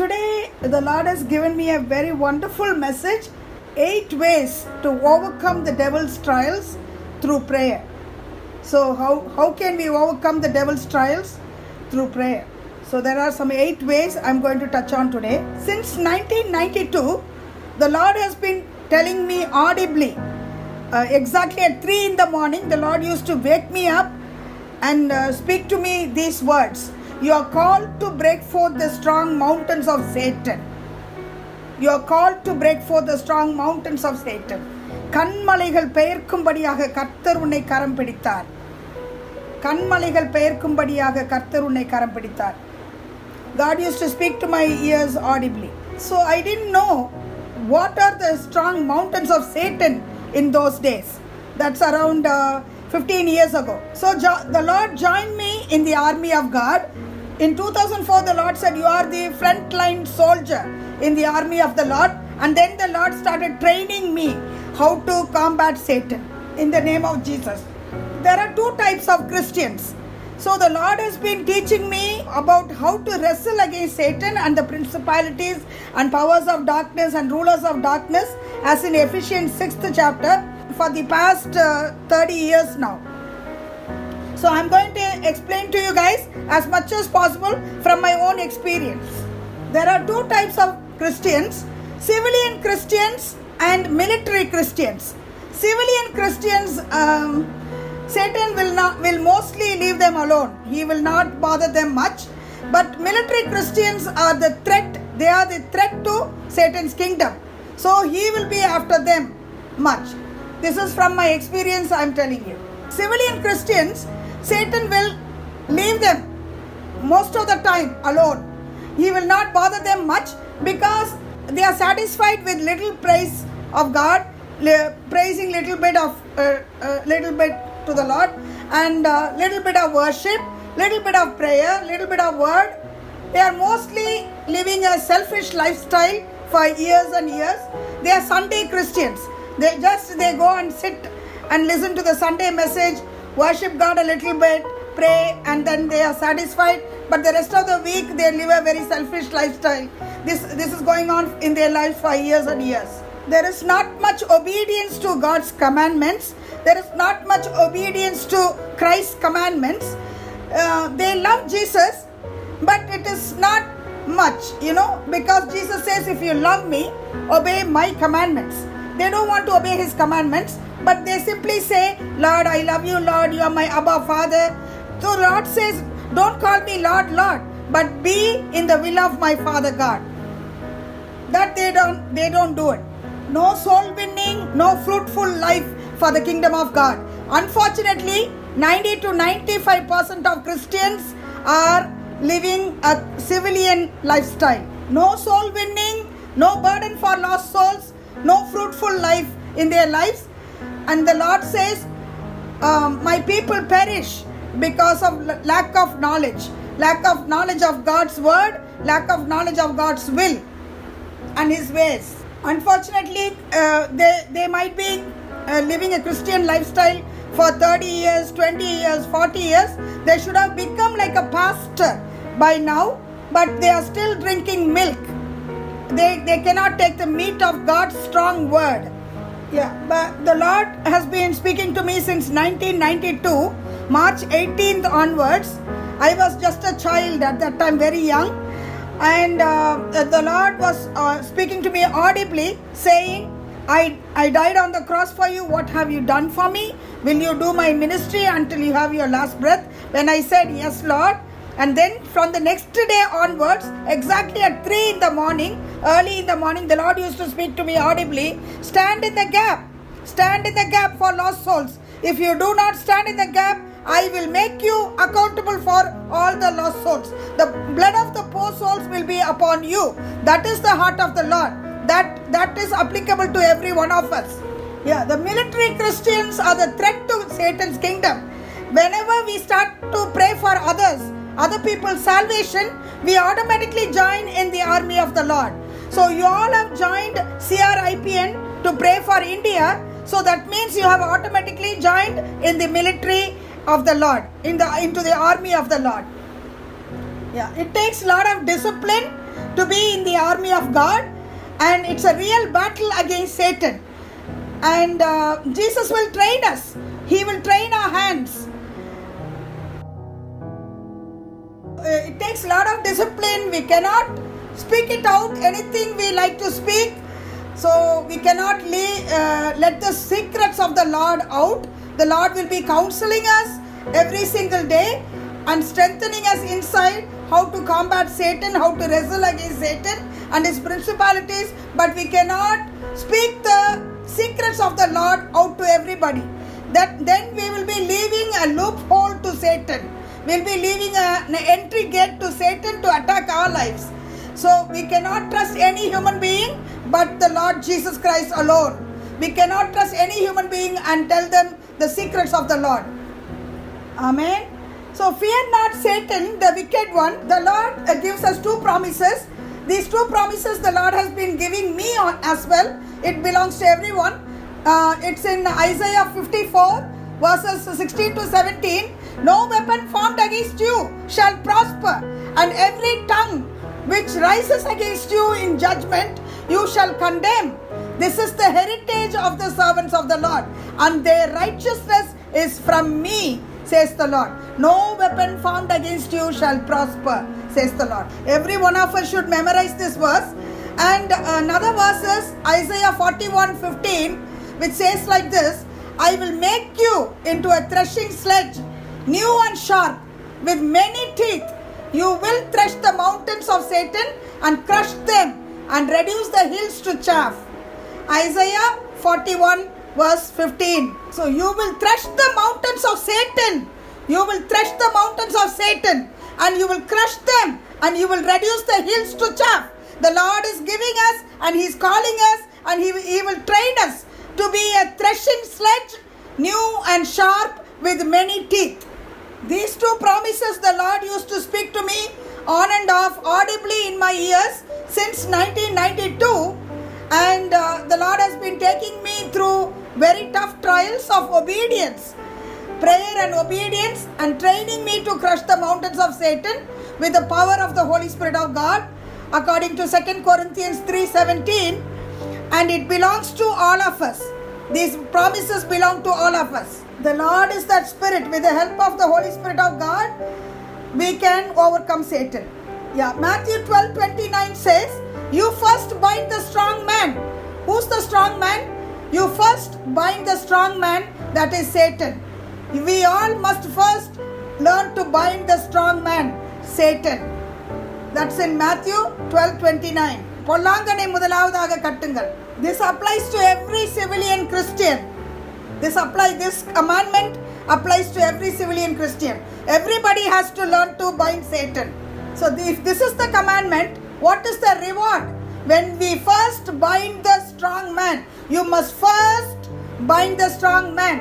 Today, the Lord has given me a very wonderful message 8 ways to overcome the devil's trials through prayer. So, how can we overcome the devil's trials? Through prayer. So, there are some 8 ways I'm going to touch on today. Since 1992, the Lord has been telling me audibly, exactly at 3 in the morning, the Lord used to wake me up and speak to me these words. You are called to break forth the strong mountains of Satan. You are called to break forth the strong mountains of Satan. கண்மலைகள் பெயர்க்கும்படியாக கர்த்தர் உன்னை கரம் பிடித்தார். கண்மலைகள் பெயர்க்கும்படியாக கர்த்தர் உன்னை கரம் பிடித்தார். God used to speak to my ears audibly. So I didn't know what are the strong mountains of Satan in those days. That's around 15 years ago. So the Lord joined me in the army of God. In 2004, the Lord said, you are the frontline soldier in the army of the Lord. And then the Lord started training me how to combat Satan in the name of Jesus. There are 2 types of Christians. So the Lord has been teaching me about how to wrestle against Satan and the principalities and powers of darkness and rulers of darkness, as in Ephesians 6th chapter, for the past 30 years now. So I'm going to explain to you guys as much as possible from my own experience. There are 2 types of Christians, civilian Christians and military Christians. Civilian Christians, Satan will mostly leave them alone. He will not bother them much. But military Christians are the threat. They are the threat to Satan's kingdom. So he will be after them much. This is from my experience I am telling you. Civilian Christians, Satan will leave them most of the time alone. He will not bother them much because they are satisfied with little praise of God, praising little bit to the Lord, and little bit of worship, little bit of prayer, little bit of word. They are mostly living a selfish lifestyle for years and years. They are Sunday Christians. They go and sit and listen to the Sunday message, worship God a little bit, pray, and then they are satisfied. But the rest of the week they live a very selfish lifestyle. This is going on in their lives for years and years. There is not much obedience to God's commandments. There is not much obedience to Christ's commandments. They love Jesus, but it is not much, because Jesus says, if you love me, obey my commandments. They don't want to obey his commandments, but they simply say, Lord, I love you, Lord, you are my Abba Father. So Lord says, don't call me Lord, Lord, but be in the will of my Father God. That they don't do it. No soul winning, no fruitful life for the kingdom of God. Unfortunately, 90 to 95% of Christians are living a civilian lifestyle. No soul winning, no burden for lost souls, no fruitful life in their lives. And the Lord says, my people perish because of lack of knowledge of God's word, lack of knowledge of God's will and his ways. Unfortunately, they might be living a Christian lifestyle for 30 years, 20 years, 40 years. They should have become like a pastor by now, but they are still drinking milk. They cannot take the meat of God's strong word. Yeah, but the Lord has been speaking to me since 1992, March 18th onwards. I was just a child at that time, very young. And the Lord was speaking to me audibly, saying, I died on the cross for you. What have you done for me? Will you do my ministry until you have your last breath? When I said, yes, Lord. And then from the next day onwards, exactly at 3 in the morning, early in the morning, the Lord used to speak to me audibly, stand in the gap. Stand in the gap for lost souls. If you do not stand in the gap, I will make you accountable for all the lost souls. The blood of the poor souls will be upon you. That is the heart of the Lord. That is applicable to every one of us. Yeah, the military Christians are the threat to Satan's kingdom. Whenever we start to pray for other people's salvation, we automatically join in the army of the Lord. So you all have joined CRIPN to pray for India. So that means you have automatically joined in the military of the Lord, into the army of the Lord. Yeah, it takes a lot of discipline to be in army of God, and it's a real battle against Satan. And Jesus will train us. He will train our hands. It takes a lot of discipline. We cannot speak it out, anything we like to speak. So we cannot let the secrets of the Lord out. The Lord will be counseling us every single day and strengthening us inside how to combat Satan, how to wrestle against Satan and his principalities. But we cannot speak the secrets of the Lord out to everybody. Then we will be leaving a loophole to Satan. We'll be leaving an entry gate to Satan to attack our lives. So we cannot trust any human being but the Lord Jesus Christ alone. We cannot trust any human being and tell them the secrets of the Lord. Amen. So fear not Satan, the wicked one. The Lord gives us two promises. These two promises the Lord has been giving me as well. It belongs to everyone. It's in Isaiah 54 verses 16 to 17. No weapon formed against you shall prosper, and every tongue which rises against you in judgment you shall condemn. This is the heritage of the servants of the Lord, and their righteousness is from me, says the Lord. No weapon formed against you shall prosper, says the Lord. Every one of us should memorize this verse. And another verse is Isaiah 41:15, which says like this: I will make you into a threshing sledge, new and sharp, with many teeth. You will thresh the mountains of Satan and crush them and reduce the hills to chaff. Isaiah 41 verse 15. So you will thresh the mountains of Satan. You will thresh the mountains of Satan and you will crush them and you will reduce the hills to chaff. The Lord is giving us and He is calling us and He will train us to be a threshing sledge, new and sharp with many teeth. These two promises the Lord used to speak to me on and off audibly in my ears since 1992, and the Lord has been taking me through very tough trials of obedience, prayer and obedience, and training me to crush the mountains of Satan with the power of the Holy Spirit of God according to 2 Corinthians 3:17, and it belongs to all of us. These promises belong to all of us. The Lord is that Spirit. With the help of the Holy Spirit of God, we can overcome Satan. Matthew 12:29 says, you first bind the strong man. Who's the strong man? You first bind the strong man, that is Satan. We all must first learn to bind the strong man, Satan. That's in Matthew 12:29. பொல்லாங்கனை முதலாவதாக கட்டுங்கள். This applies to every civilian Christian. This commandment applies to every civilian Christian. Everybody has to learn to bind Satan. So if this is the commandment, what is the reward? When we first bind the strong man, you must first bind the strong man,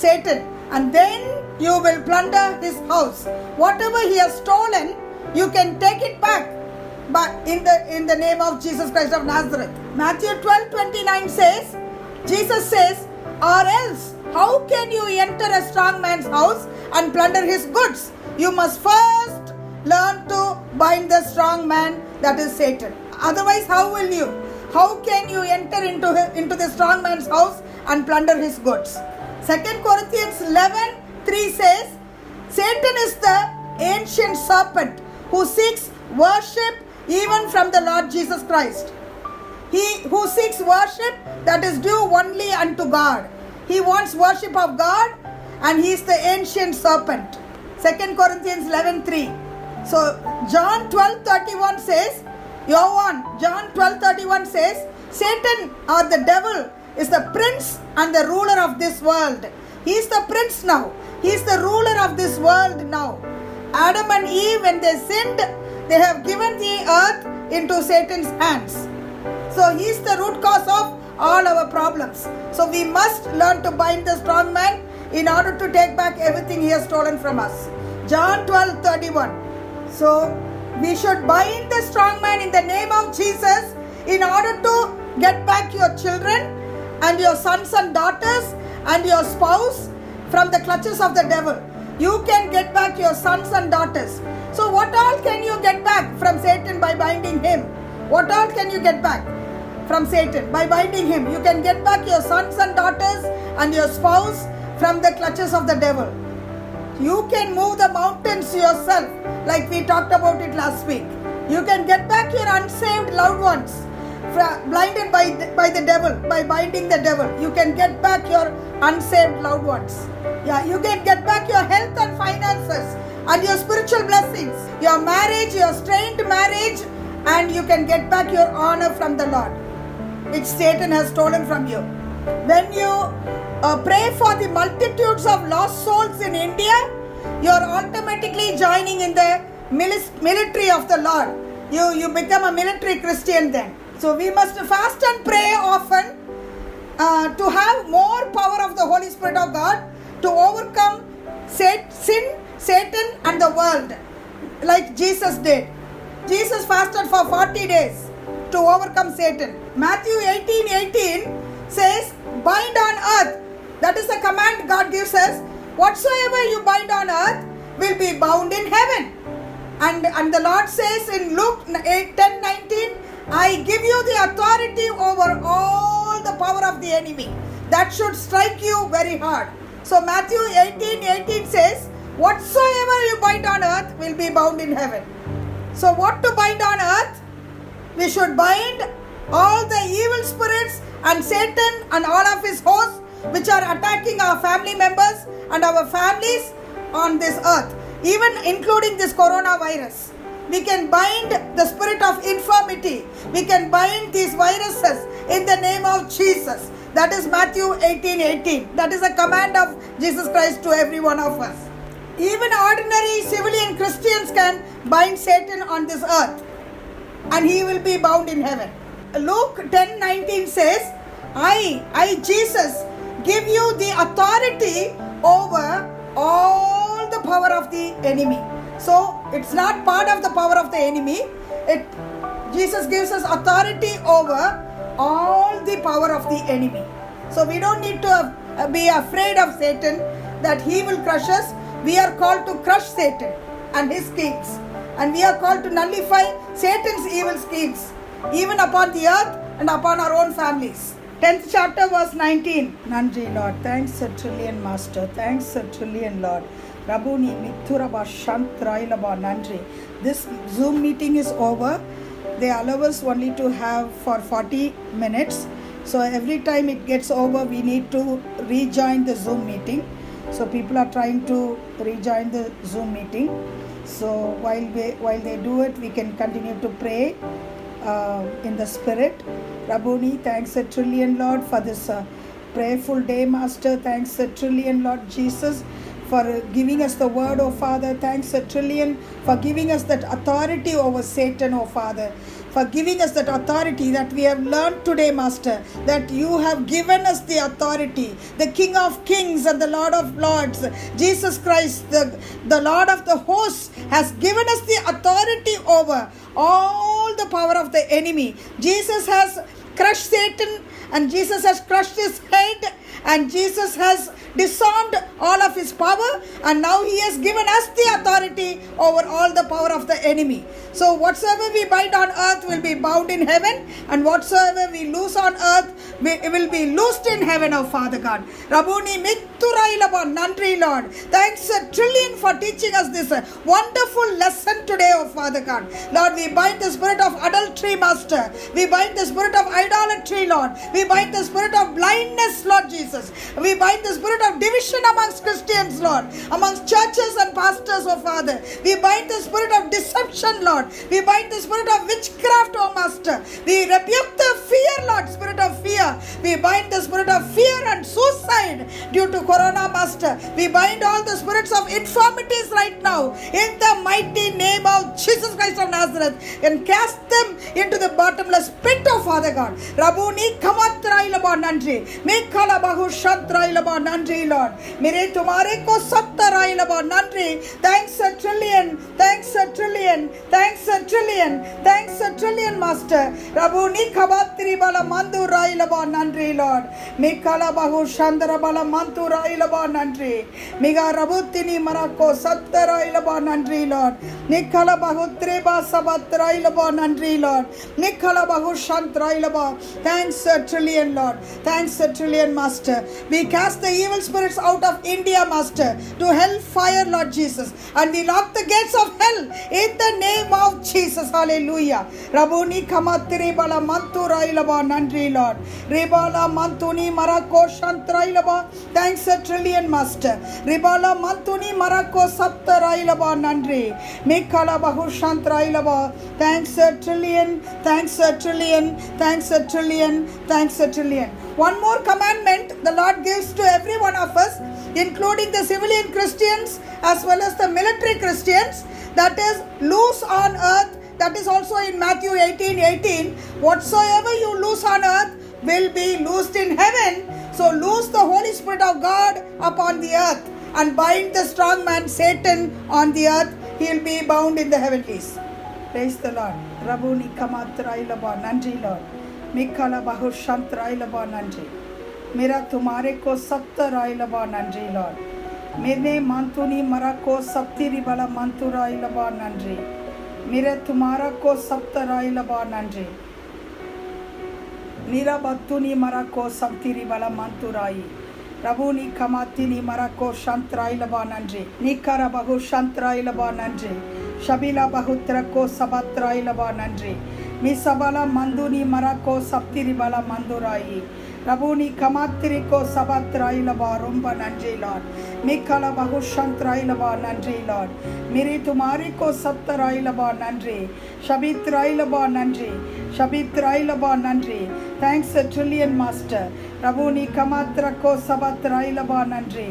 Satan, and then you will plunder his house. Whatever he has stolen, you can take it back. But in the name of Jesus Christ of Nazareth. Matthew 12:29 says, Jesus says, or else how can you enter a strong man's house and plunder his goods? You must first learn to bind the strong man, that is Satan. Otherwise, how will you? How can you enter into the strong man's house and plunder his goods? 2 Corinthians 11:3 says, Satan is the ancient serpent who seeks worship even from the Lord Jesus Christ. He who seeks worship that is due only unto God. He wants worship of God, and he is the ancient serpent. 2 Corinthians 11:3. So John 12:31 says, John 12:31 says, Satan or the devil is the prince and the ruler of this world. He is the prince now. He is the ruler of this world now. Adam and Eve, when they sinned, they have given the earth into Satan's hands. So he is the root cause of all our problems. So we must learn to bind the strong man in order to take back everything he has stolen from us. John 12:31. So we should bind the strong man in the name of Jesus in order to get back your children and your sons and daughters and your spouse from the clutches of the devil. You can get back your sons and daughters. So what all can you get back from Satan by binding him? What all can you get back from Satan? By binding him, you can get back your sons and daughters and your spouse from the clutches of the devil. You can move the mountains yourself, like we talked about it last week. You can get back your unsaved loved ones, blinded by the devil, by binding the devil. You can get back your unsaved loved ones. Yeah, you can get back your health and finances and your spiritual blessings, your marriage, your strained marriage, and you can get back your honor from the Lord, which Satan has stolen from you. When you pray for the multitudes of lost souls in India, you are automatically joining in the military of the Lord. You become a military Christian then. So we must fast and pray often to have more power of the Holy Spirit of God to overcome sin, Satan and the world, like Jesus did. Jesus fasted for 40 days to overcome Satan. Matthew 18:18 says, bind on earth. That is the command God gives us. Whatsoever you bind on earth will be bound in heaven. And the Lord says in Luke 10:19, I give you the authority over all the power of the enemy. That should strike you very hard. So Matthew 18:18 says, whatsoever you bind on earth will be bound in heaven. So what to bind on earth? We should bind all the evil spirits and Satan and all of his hosts which are attacking our family members and our families on this earth, even including this coronavirus. We can bind the spirit of infirmity. We can bind these viruses in the name of Jesus. That is Matthew 18:18. That is a command of Jesus Christ to every one of us. Even ordinary civilian Christians can bind Satan on this earth, and he will be bound in heaven. Luke 10:19 says, I Jesus give you the authority over all the power of the enemy. So it's not part of the power of the enemy. Jesus gives us authority over all the power of the enemy. So we don't need to be afraid of Satan that he will crush us. We are called to crush Satan and his schemes, and we are called to nullify Satan's evil schemes even upon the earth and upon our own families. 10th chapter verse 19. Nandri Lord, thanks a trillion Master, thanks a trillion Lord. Rabuni Mituraba Shantrailaba Nandri. This Zoom meeting is over. They allow us only to have for 40 minutes. So every time it gets over, we need to rejoin the Zoom meeting. So people are trying to rejoin the Zoom meeting. So while they do it, we can continue to pray in the spirit. Rabuni, thanks a trillion Lord for this prayerful day, Master. Thanks a trillion Lord Jesus for giving us the word, oh Father. Thanks a trillion for giving us that authority over Satan, oh Father. For giving us that authority that we have learned today, Master, that you have given us the authority. The King of Kings and the Lord of Lords, Jesus Christ, the Lord of the hosts, has given us the authority over all the power of the enemy. Jesus has crushed Satan, and Jesus has crushed his head, and Jesus has disarmed all of his power, and now he has given us the authority over all the power of the enemy. So whatsoever we bind on earth will be bound in heaven, and whatsoever we loose on earth will be loosed in heaven, oh Father God. Rabuni Mitturailaba Nandri Lord. Thanks a trillion for teaching us this wonderful lesson today, oh Father God. Lord, we bind the spirit of adultery, Master. We bind the spirit of idolatry, Lord. We bind the spirit of blindness, Lord Jesus. We bind the spirit of division amongst Christians, Lord, amongst churches and pastors, oh Father. We bind the spirit of deception, Lord. We bind the spirit of witchcraft, oh Master. We rebuke the fear, Lord, spirit of fear. We bind the spirit of fear and suicide due to Corona, Master. We bind all the spirits of infirmities right now in the mighty name of Jesus Christ of Nazareth, and cast them into the bottomless pit, oh Father God. Rabuni, come कमात्राइलबा नंजी मिकाला बहु शंत्राइलबा नंजी Lord मेरे तुम्हारे को सत्तराइलबा नंजी thanks a trillion thanks a trillion thanks a trillion thanks a trillion master रबुनी खबात्री बाला मंदु राइलबा नंजी लॉर्ड मिकाला बहु शंदरा बाला मंदु राइलबा नंजी मिगा रबुतिनी मरा को सत्तराइलबा नंजी लॉर्ड निकाला बहु त्रेबा सबत्राइलबा नंजी लॉर्ड निकाला बहु शंत्राइलबा thanks a trillion Lord thanks a trillion master we cast the evil spirits out of India master to hell fire Lord Jesus and we lock the gates of hell in the name of Jesus hallelujah rabuni kamattiri bala manturailaba nandri Lord ribala mantuni marako shantrailaba thanks a trillion master ribala mantuni marako saptarailaba nandri mikala bahu shantrailaba thanks a trillion thanks a trillion thanks a trillion thanks a trillion one more commandment the Lord gives to every one of us including the civilian Christians as well as the military Christians that is loose on earth that is also in Matthew 18:18 whatsoever you loose on earth will be loosed in heaven so loose the Holy Spirit of God upon the earth and bind the strong man Satan on the earth he will be bound in the heavenlies praise the Lord rabuni kamatrailaba nandri Lord मिकाला बहु शंत्राइलबा नंजी मेरा तुम्हारे को सप्तराइलबा नंजी Lord मेरे मांतुनी मरा को सप्तिरी बला मंतुराइलबा नंजी मेरे तुम्हारा को सप्तराइलबा नंजी नीरा बत्तुनी मरा को सप्तिरी बला मंतुराई रबुनी कमातिनी मरा को शंत्राइलबा नंजी निकारा बहु शंत्राइलबा नंजी शबिला बहुत्र को सबत्राइलबा नंजी मिसबला मंदुनी मरा को सप्तिरी बला मंदुराई रबुनी कमातिरी को सबत्राइलबा रोम्बा नंजी लॉर्ड मिकाला बहु शंत्राइलबा नंजी लॉर्ड मेरी तुम्हारी को सप्तराइलबा नंजी शबित्राइलबा नंजी thanks a trillion master रबुनी कमात्र को सबत्राइलबा नंजी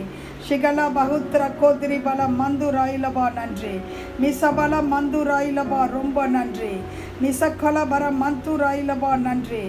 शिगला बहुत्र को दिरिबला मंदुराइलबा नंजी मिसबला मंदुराइलबा रोम्बा नंजी मिसकला बरा मंतुराइलबा नंजी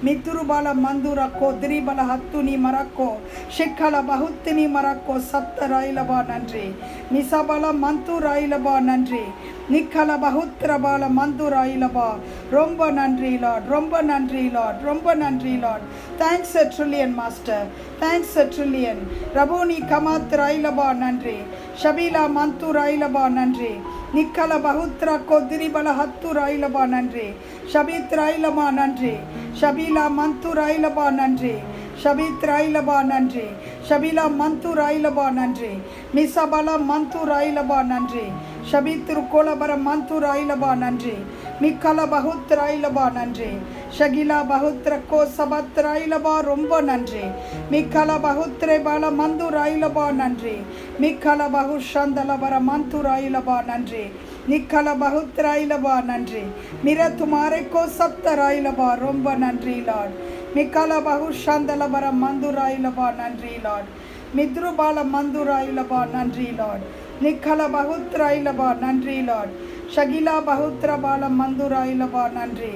मितुरु बाला मंदुरा को दिरिबला हत्तुनी मरको शिखला बहुत्तिनी मरको सप्तराइलबा नंजी मिसबला मंतुराइलबा नंजी निखला बहुत्र बाला मंदुराइलबा रोम्बा नंजी लॉर्ड रोम्बा नंजी लॉर्ड रोम्बा नंजी Lord thanks a trillion master thanks a trillion रबुनी कमात्राइलबा नंजी शबिला मंतुराइलबा नंजी निखला बहुत्र को दिरिबला हत्तुराइलबा नंजी शबित्राइलबा नंजी शबिला मंतुराइलबा नंजी शबित्राइलबा नंजी शबिला मंतुराइलबा नंजी मिसबला मंतुराइलबा नंजी शबित्रु कोलबरा मंतुराइलबा नंजी मिखला बहुत्राइलबा नंजी शगिला बहुत्र को सबत्राइलबा रोम्बा नंजी मिखला बहुत्रे बाला मंदुराइलबा नंजी मिखला बहु शंदलबरा मंतुराइलबा नंजी निखला बहुत्राइलबा नंजी मेरा तुम्हारे को सप्तराइलबा रोम्बा नंजी लॉर्ड मिखला बहु शंदलबरा मंदुराइलबा नंजी लॉर्ड मिद्रु बाला मंदुराइलबा नंजी लॉर्ड निखला बहुत्राइलबा नंजी लॉर्ड शगिला बहुत्र बाला मंदुराइलबा नंजी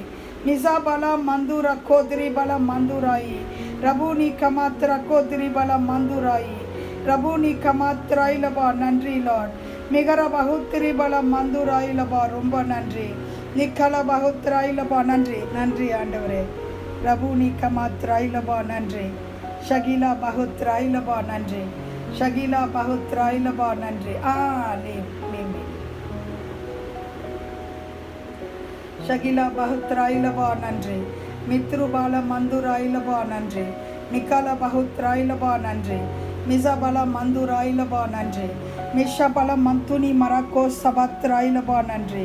मिसा बाला मंदुरा कोदरी बाला मंदुराई रबुनी कमात्रा कोदरी बाला मंदुराई रबुनी कमात्राइलबा नंजी लॉर्ड मिगरा बहुत्री बाला मंदुराइलबा रोम्बा नंजी निखला बहुत्राइलबा नंजी नंजी आंडवरे रबुनी कमात्राइलबा नंजी शगिला बहुत्राइलबा नंजी शगिला बहुत्राइलबा नंजी ले शगिला बहुत्राइलबा नंजी मित्रु बाला मंदुराइलबा नंजी मिकाला बहुत्राइलबा नंजी मिजाबला मंदुराइलबा नंजी मिशबला मंतुनी मरको सबत्राइलबा नंजी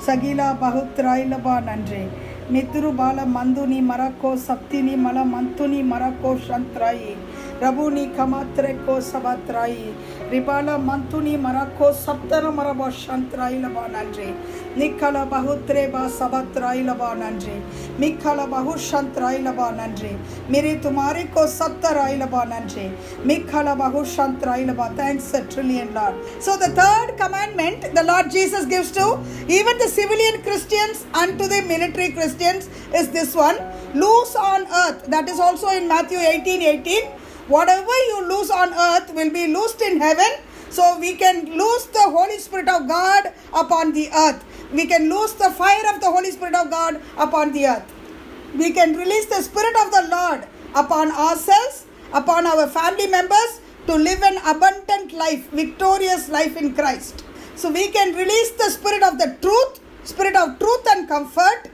सगिला बहुत्राइलबा नंजी मित्रु बाला मंदुनी मरको सप्तिनी मल मंतुनी मरको शंत्राई रबुनी कमात्रे को सबत्राई रिबाला मंतुनी मरको सप्तर मरबो शंत्राइलबा नंजी निखला बहुत्रे बा सबत्राइलबा नंजी मिखला बहु शंत्राइलबा नंजी मेरे तुम्हारे को सप्तराइलबा नंजी मिखला बहु शंत्राइलबा thanks a trillion Lord so the third commandment the Lord Jesus gives to even the civilian Christians and to the military Christians is this one loose on earth, that is also in Matthew 18:18. Whatever you loose on earth will be loosed in heaven. So we can loose the Holy Spirit of God upon the earth. We can loose the fire of the Holy Spirit of God upon the earth. We can release the Spirit of the Lord upon ourselves, upon our family members, to live an abundant life, victorious life in Christ. So we can release the Spirit of the truth, Spirit of truth and comfort.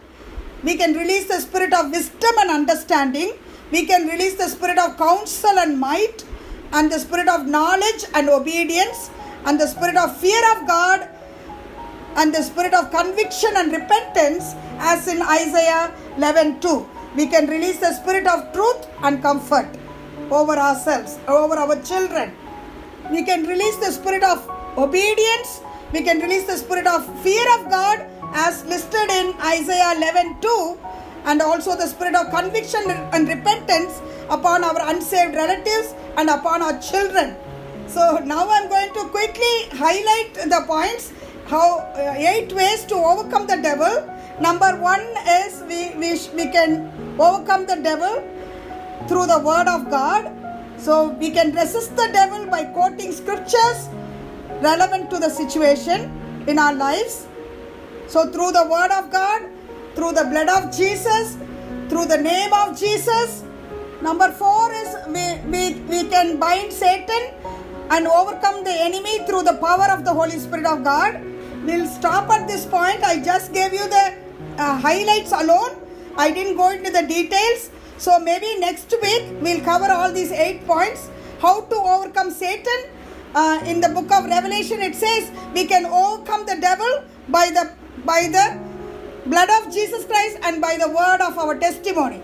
We can release the Spirit of wisdom and understanding. We can release the Spirit of counsel and might, and the Spirit of knowledge and obedience, and the Spirit of fear of God, and the Spirit of conviction and repentance, as in Isaiah 11:2. We can release the Spirit of truth and comfort over ourselves, over our children. We can release the Spirit of obedience. We can release the Spirit of fear of God, as listed in Isaiah 11:2, and also the Spirit of conviction and repentance upon our unsaved relatives and upon our children. So now I'm going to quickly highlight the points, how 8 ways to overcome the devil. Number 1 is we can overcome the devil through the word of God. So we can resist the devil by quoting scriptures relevant to the situation in our lives. So through the word of God, through the blood of Jesus, through the name of Jesus. Number 4 is we can bind Satan and overcome the enemy through the power of the Holy Spirit of God. We'll stop at this point. I just gave you the highlights alone. I didn't go into the details. So maybe next week we'll cover all these 8 points. How to overcome Satan. In the book of Revelation it says we can overcome the devil by the blood of Jesus Christ and by the word of our testimony.